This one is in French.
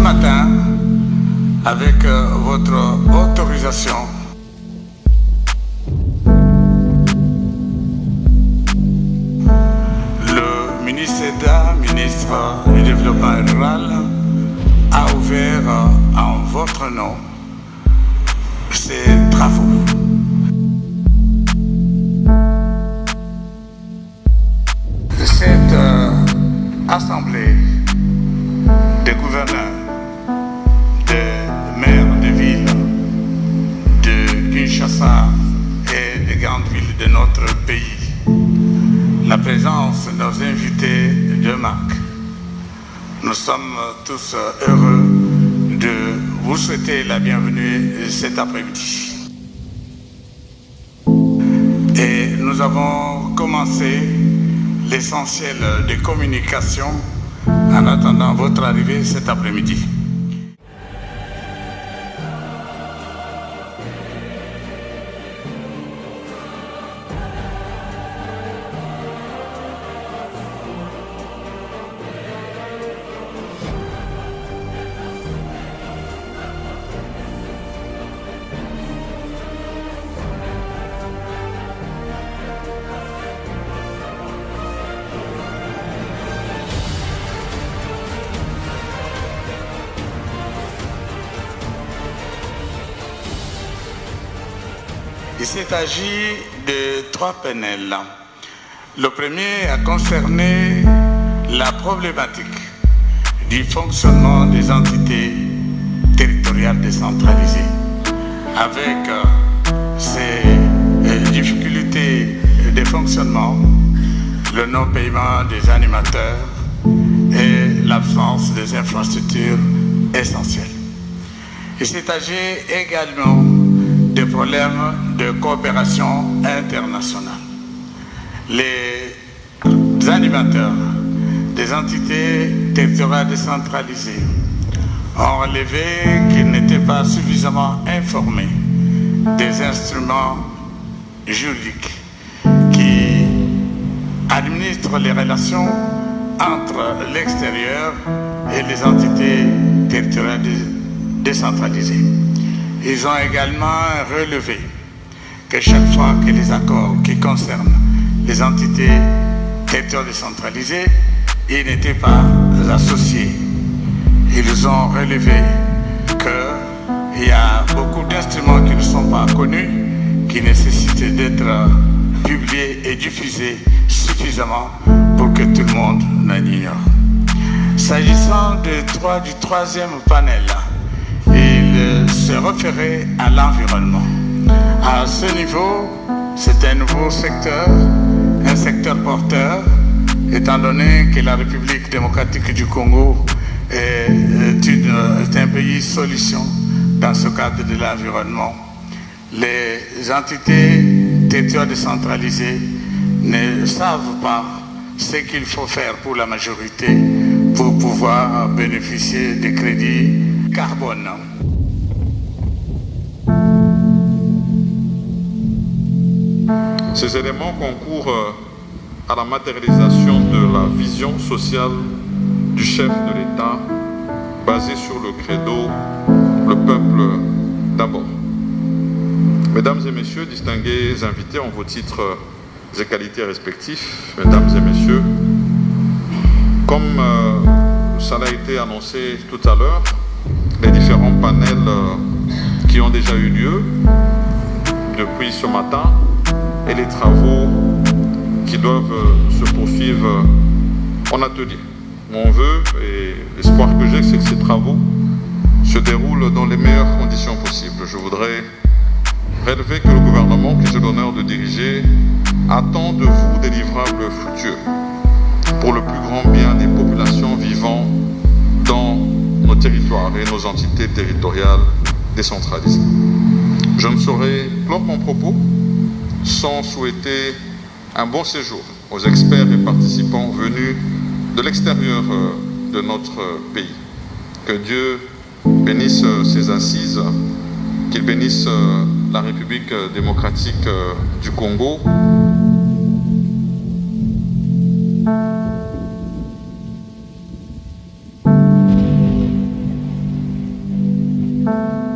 matin, avec votre autorisation, le ministre du Développement rural, a ouvert en votre nom ces travaux. Cette assemblée des gouverneurs, des maires de villes de Kinshasa et des grandes villes de notre pays, la présence de nos invités de marque, nous sommes tous heureux de vous souhaiter la bienvenue cet après-midi. Et nous avons commencé l'essentiel des communications en attendant votre arrivée cet après-midi. Il s'agit de 3 panels. Le premier a concerné la problématique du fonctionnement des entités territoriales décentralisées, avec ces difficultés de fonctionnement, le non-paiement des animateurs et l'absence des infrastructures essentielles. Il s'agit également des problèmes de coopération internationale. Les animateurs des entités territoriales décentralisées ont relevé qu'ils n'étaient pas suffisamment informés des instruments juridiques qui administrent les relations entre l'extérieur et les entités territoriales décentralisées. Ils ont également relevé que chaque fois que les accords qui concernent les entités territoriales décentralisées, ils n'étaient pas associés. Ils ont relevé qu'il y a beaucoup d'instruments qui ne sont pas connus, qui nécessitent d'être publiés et diffusés suffisamment pour que tout le monde n'en ignore. S'agissant du troisième panel, il se référait à l'environnement. À ce niveau, c'est un nouveau secteur, un secteur porteur, étant donné que la République démocratique du Congo est un pays solution dans ce cadre de l'environnement. Les entités territoriales décentralisées ne savent pas ce qu'il faut faire pour la majorité pour pouvoir bénéficier des crédits carbone. Ces éléments concourent à la matérialisation de la vision sociale du chef de l'État basée sur le credo « Le peuple d'abord ». Mesdames et messieurs, distingués invités en vos titres et qualités respectifs, mesdames et messieurs, comme cela a été annoncé tout à l'heure, les différents panels qui ont déjà eu lieu depuis ce matin et les travaux qui doivent se poursuivre en atelier. Mon vœu et l'espoir que j'ai, c'est que ces travaux se déroulent dans les meilleures conditions possibles. Je voudrais relever que le gouvernement que j'ai l'honneur de diriger attend de vous des livrables fructueux pour le plus grand bien des populations vivant dans nos territoires et nos entités territoriales décentralisées. Je ne saurais clore mon propos sans souhaiter un bon séjour aux experts et participants venus de l'extérieur de notre pays. Que Dieu bénisse ces assises, qu'il bénisse la République démocratique du Congo. Merci.